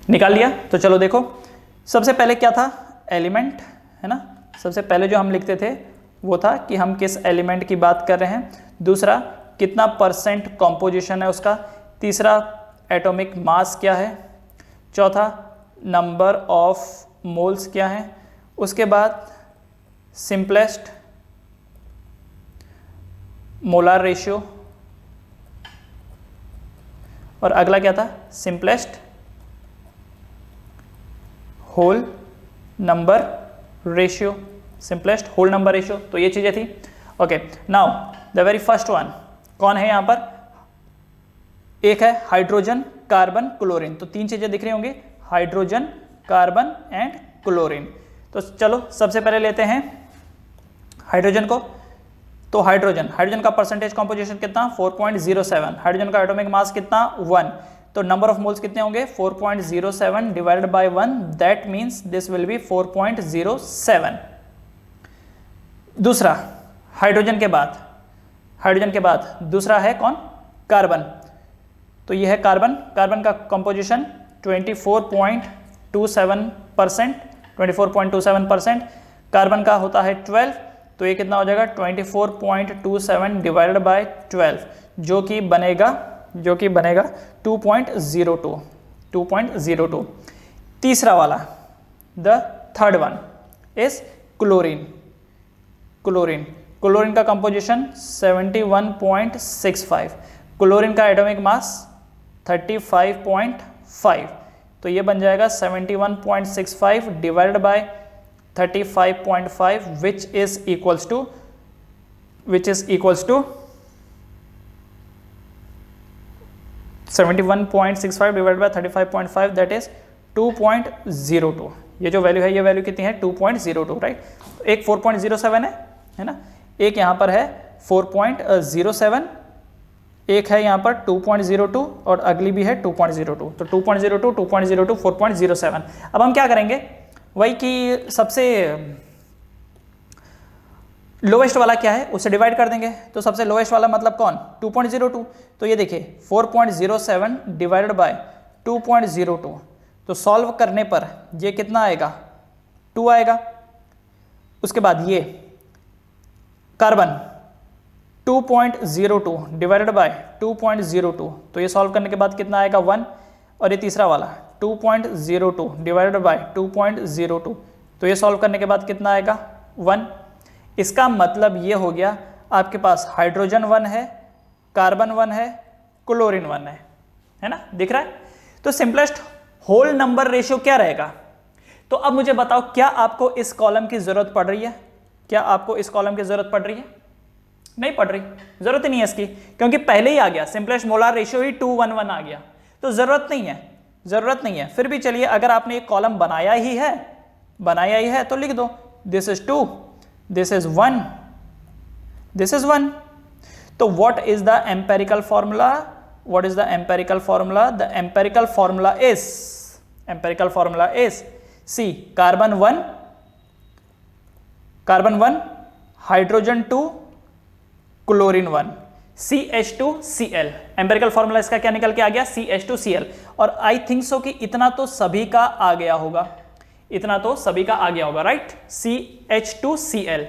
निकाल लिया? तो चलो देखो, सबसे पहले क्या था, एलिमेंट है ना। सबसे पहले जो हम लिखते थे वो था कि हम किस एलिमेंट की बात कर रहे हैं, दूसरा कितना परसेंट कॉम्पोजिशन है उसका, तीसरा एटॉमिक मास क्या है, चौथा नंबर ऑफ मोल्स क्या है, उसके बाद सिंपलेस्ट मोलार रेशियो, और अगला क्या था, simplest whole number ratio, simplest whole number ratio. तो ये चीजें थी। Okay, now the very first one कौन है यहाँ पर, एक है हाइड्रोजन, कार्बन, क्लोरीन। तो तीन चीजें दिख रही होंगी, हाइड्रोजन, कार्बन एंड क्लोरीन। तो चलो सबसे पहले लेते हैं हाइड्रोजन को। तो हाइड्रोजन का परसेंटेज कॉम्पोजिशन कितना, 4.07। हाइड्रोजन का एटॉमिक मास कितना, 1। तो नंबर ऑफ मोल्स कितने होंगे, 4.07 divided by 1, that means this will be 4.07। दूसरा हाइड्रोजन के बाद दूसरा है कौन, कार्बन। तो ये है कार्बन का कंपोजिशन 24.27%। कार्बन का होता है 12, तो ये कितना हो जाएगा 24.27 डिवाइडेड बाय 12, जो कि बनेगा 2.02। तीसरा वाला, the third one is chlorine का कंपोजिशन 71.65। क्लोरीन का एटॉमिक मास 35.5, तो ये बन जाएगा 71.65 divided by 35.5 which is equals to 71.65 divided by 35.5, that is 2.02। ये जो वैल्यू है, ये वैल्यू कितनी है, 2.02, राइट। एक 4.07 है ना, एक यहाँ पर है 4.07, एक है यहाँ पर 2.02 और अगली भी है 2.02, तो 2.02, 2.02, 4.07। अब हम क्या करेंगे, वही कि सबसे लोवेस्ट वाला क्या है उससे डिवाइड कर देंगे। तो सबसे लोवेस्ट वाला मतलब कौन, 2.02, तो ये देखिए 4.07 डिवाइडेड बाय 2.02, तो सॉल्व करने पर ये कितना आएगा, 2 आएगा। उसके बाद ये कार्बन 2.02 डिवाइडेड बाय 2.02, तो ये सॉल्व करने के बाद कितना आएगा, 1। और ये तीसरा वाला 2.02 डिवाइडेड बाय 2.02, तो ये सॉल्व करने के बाद कितना आएगा, 1। इसका मतलब ये हो गया आपके पास हाइड्रोजन 1 है, कार्बन 1 है, क्लोरीन 1 है ना, दिख रहा है। तो सिंपलेस्ट होल नंबर रेशियो क्या रहेगा। तो अब मुझे बताओ, क्या आपको इस कॉलम की जरूरत पड़ रही है, क्या आपको इस कॉलम की जरूरत पड़ रही है, नहीं पड़ रही, जरूरत ही नहीं है इसकी, क्योंकि पहले ही आ गया, सिंपलेस्ट मोलार रेशियो ही 2:1:1 आ गया, तो जरूरत नहीं है, जरूरत नहीं है। फिर भी चलिए, अगर आपने एक कॉलम बनाया ही है तो लिख दो, this is 2, this is 1, this is 1। तो what is the empirical formula, what is the empirical formula, the empirical formula is C, carbon 1, hydrogen 2, chlorine 1, CH2Cl। Empirical formula इसका क्या निकल के आ गया, CH2Cl। और आई थिंक सो कि इतना तो सभी का आ गया होगा, इतना तो सभी का आ गया होगा, राइट। CH2Cl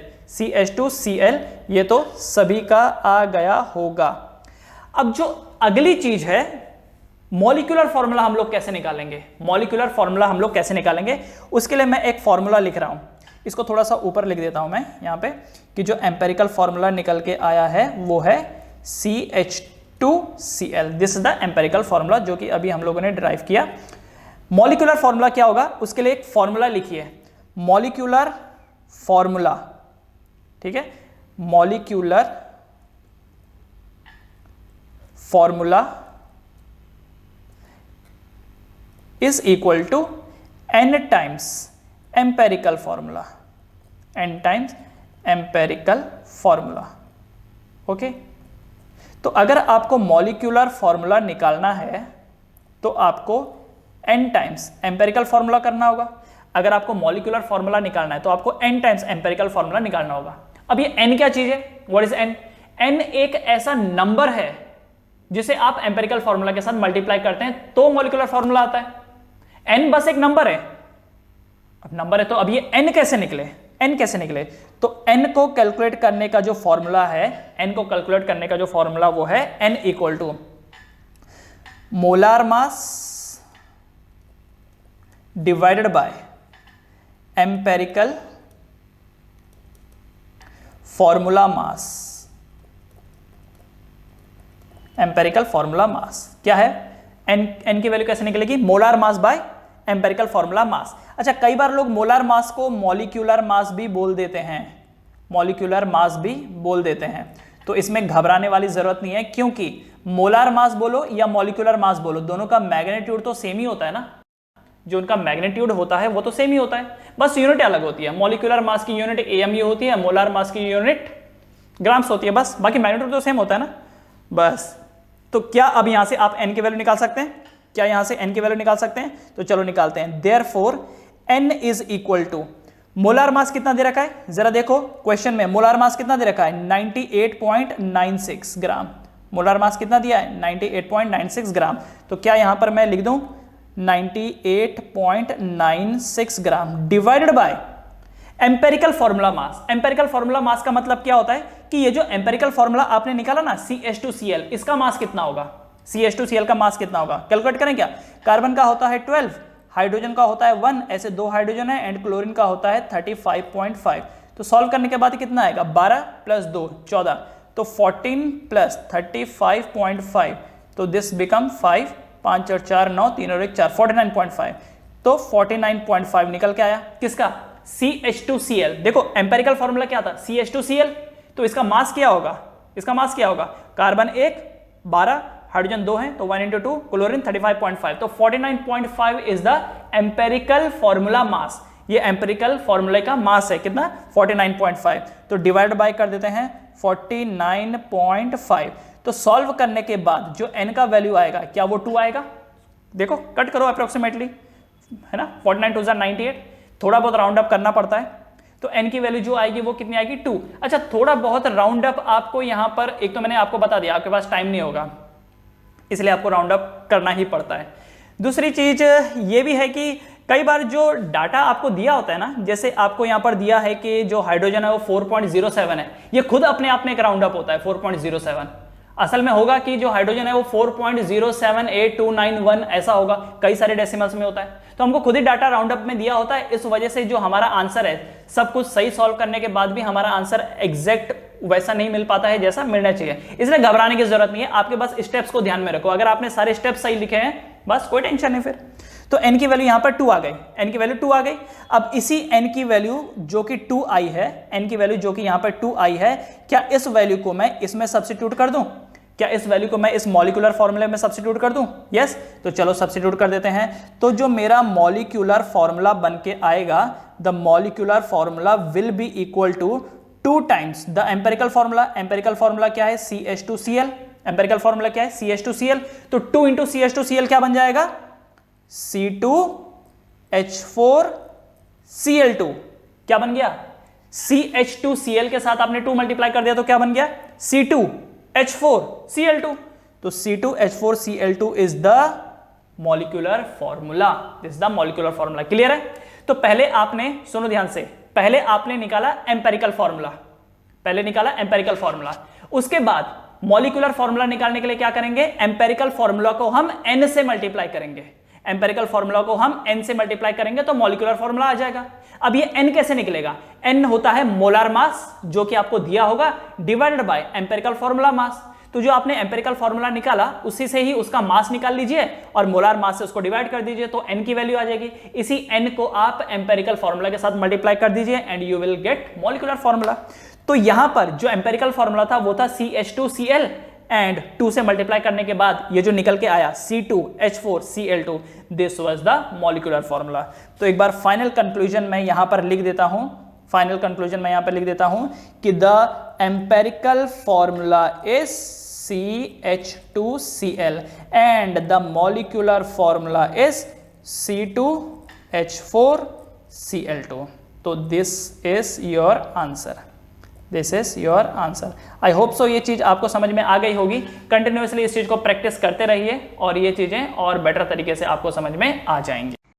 ये तो सभी का आ गया होगा। अब जो अगली चीज है, मॉलिक्यूलर फॉर्मूला हम लोग कैसे निकालेंगे, मॉलिक्यूलर फॉर्मूला हम लोग कैसे निकालेंगे, उसके लिए मैं एक फॉर्मूला लिख रहा हूं, इसको थोड़ा सा ऊपर लिख देता हूं मैं यहां पे, कि जो एम्पेरिकल फॉर्मूला निकल के आया है वो है CH2Cl। This is the empirical formula जो कि अभी हम लोगों ने डिराइव किया। मॉलिक्यूलर फॉर्मूला क्या होगा, उसके लिए एक फॉर्मूला लिखिए, मॉलिक्यूलर फॉर्मूला, ठीक है, molecular formula is equal to n times empirical formula, n times empirical formula. Okay, तो अगर आपको मॉलिक्यूलर फॉर्मूला निकालना है तो आपको n टाइम्स एम्पेरिकल फॉर्मूला करना होगा। अगर आपको मॉलिक्यूलर फॉर्मूला निकालना है तो आपको n टाइम्स एम्पेरिकल फॉर्मूला निकालना होगा। अब ये n क्या चीज है, व्हाट इज n? n एक ऐसा नंबर है जिसे आप एम्पेरिकल फॉर्मूला के साथ मल्टीप्लाई करते हैं तो मॉलिक्यूलर फॉर्मूला आता है। n बस एक नंबर है, अब नंबर है तो अब ये n कैसे निकले, n कैसे निकले, तो n को कैलकुलेट करने का जो फॉर्मूला है, n को कैलकुलेट करने का जो फॉर्मूला वो है n equal to molar mass divided by empirical formula mass. Empirical formula mass क्या है, n की वैल्यू कैसे निकलेगी, molar mass by empirical formula mass. अच्छा, कई बार लोग मोलार मास को मॉलिक्यूलर मास भी बोल देते हैं, मॉलिक्यूलर मास भी बोल देते हैं, तो इसमें घबराने वाली जरूरत नहीं है, क्योंकि मोलार मास बोलो या मॉलिक्यूलर मास बोलो, दोनों का मैग्नीट्यूड तो सेम ही होता है ना, जो उनका मैग्नीट्यूड होता है वो तो सेम ही होता है, बस यूनिट अलग होती है। मॉलिक्यूलर मास की यूनिट AMU होती है, मोलार मास की यूनिट ग्राम्स होती है, बस बाकी मैग्नीट्यूड तो सेम होता है ना, बस। तो क्या अब यहां से आप n की वैल्यू निकाल सकते हैं, क्या यहां से n की वैल्यू निकाल सकते हैं, तो चलो निकालते हैं। Therefore n is equal to, molar mass कितना दे रखा है, जरा देखो क्वेश्चन में, मोलार मास कितना दे रखा है, 98.96 ग्राम। मोलार मास कितना दिया है, 98.96 ग्राम। तो क्या यहां पर मैं लिख दूं 98.96 gram divided by empirical formula mass. Empirical formula मास का मतलब क्या होता है कि ये जो एम्पेरिकल फॉर्मूला आपने निकाला ना CH2Cl, इसका मास कितना होगा, CH2Cl का मास कितना होगा, कैलकुलेट करें क्या। कार्बन का होता है 12, हाइड्रोजन का होता है 1, ऐसे 2 हाइड्रोजन है, एंड क्लोरीन का होता है 35.5। तो सॉल्व करने के बाद कितना आएगा, 12 + 2 14, तो 14 + 35.5, तो दिस बिकम 5, 5 और 4 9, 3 और 1 4, 49.5। तो 49.5 निकल के आया, किसका, CH2Cl। देखो एम्पेरिकल फॉर्मूला क्या था, CH2Cl, तो इसका मास क्या होगा, इसका मास क्या होगा, कार्बन 1 12, हाइड्रोजन 2 है तो 1 × 2, क्लोरीन 35.5, तो 49.5 इज द एम्पेरिकल फॉर्मूला मास। ये एम्पेरिकल फॉर्मूले का मास है कितना, 49.5। तो डिवाइड बाय कर देते हैं 49.5, तो सॉल्व करने के बाद जो n का वैल्यू आएगा क्या वो 2 आएगा? देखो कट करो अप्रोक्सीमेटली, है ना, 49 2 98, थोड़ा बहुत राउंड अप करना पड़ता है, तो n की वैल्यू जो आएगी वो कितनी आएगी? 2। अच्छा, थोड़ा बहुत राउंड अप आपको यहां पर, एक तो मैंने आपको बता दिया आपके पास टाइम नहीं होगा, इसलिए आपको राउंड अप करना ही पड़ता है। दूसरी चीज ये भी है कि कई बार जो डाटा आपको दिया होता है ना, जैसे आपको यहां पर दिया है कि जो हाइड्रोजन है वो 4.07 है, ये खुद अपने आप में एक राउंड अप होता है 4.07। असल में होगा कि जो हाइड्रोजन है वो 4.078291 ऐसा होगा, कई सारे डेसिमल्स में होता है, तो हमको खुद ही डाटा राउंड अप में दिया होता है। इस वजह से जो हमारा आंसर है, सब कुछ सही सॉल्व करने के बाद भी हमारा आंसर एग्जैक्ट वैसा नहीं मिल पाता है जैसा मिलना चाहिए, इसलिए घबराने की जरूरत नहीं है। आपके बस स्टेप्स को ध्यान में रखो, अगर आपने सारे स्टेप्स सही लिखे हैं बस कोई टेंशन नहीं फिर। तो n की वैल्यू यहां पर 2 आ गई, n की वैल्यू 2 आ गई। अब इसी n की वैल्यू जो कि 2 आई है, n की वैल्यू जो कि यहां पर 2 आई है, क्या इस वैल्यू को मैं इसमें सब्स्टिट्यूट कर दूं? क्या इस वैल्यू को मैं इस मॉलिक्यूलर फॉर्मूले में सब्स्टिट्यूट कर दूं? यस, तो चलो सब्स्टिट्यूट कर देते हैं। तो जो मेरा मॉलिक्यूलर फॉर्मूला बन के आएगा, the molecular formula will be equal to 2 times the empirical formula. Empirical formula क्या है? CH2Cl। एम्पेरिकल फॉर्मूला क्या है? CH2Cl। तो 2 इंटू CH2Cl क्या बन जाएगा? C2H4Cl2। क्या बन गया? CH2Cl के साथ आपने 2 मल्टीप्लाई कर दिया तो क्या बन गया? C2H4Cl2। तो C2H4Cl2 is the molecular formula, this is the molecular formula. Clear है? तो पहले आपने, सुनो ध्यान से, पहले आपने निकाला एम्पेरिकल फॉर्मूला, पहले निकाला एम्पेरिकल फॉर्मूला, उसके बाद मॉलिक्यूलर फॉर्मूला निकालने के लिए क्या करेंगे? एम्पेरिकल फॉर्मूला को हम n से मल्टीप्लाई करेंगे, एम्पेरिकल फॉर्मूला को हम n से मल्टीप्लाई करेंगे तो मॉलिक्यूलर फॉर्मूला आ जाएगा। अब ये n कैसे निकलेगा? n होता है मोलार मास, जो कि आपको दिया होगा, डिवाइडेड बाय एम्पेरिकल फॉर्मूला मास। तो जो आपने एम्पेरिकल फॉर्मूला निकाला उसी से ही उसका मास निकाल लीजिए और मोलार मास से उसको डिवाइड कर दीजिए, तो n की वैल्यू आ जाएगी। इसी n को आप एम्पेरिकल फॉर्मूला के साथ मल्टीप्लाई कर दीजिए and you will get molecular formula. तो यहां पर जो एम्पेरिकल फॉर्मूला था वो था CH2Cl, एंड 2 से मल्टीप्लाई करने के बाद ये जो निकल के आया C2H4Cl2, this was the molecular formula. तो एक बार फाइनल कंक्लूजन मैं यहां पर लिख देता हूं, फाइनल कंक्लूजन मैं यहां पर लिख देता हूं कि the empirical formula is CH2Cl and the molecular formula is C2H4Cl2. तो this is your answer. This is your answer. I hope so ये चीज आपको समझ में आ गई होगी। कंटिन्यूअसली इस चीज को प्रैक्टिस करते रहिए और ये चीजें और बेटर तरीके से आपको समझ में आ जाएंगी।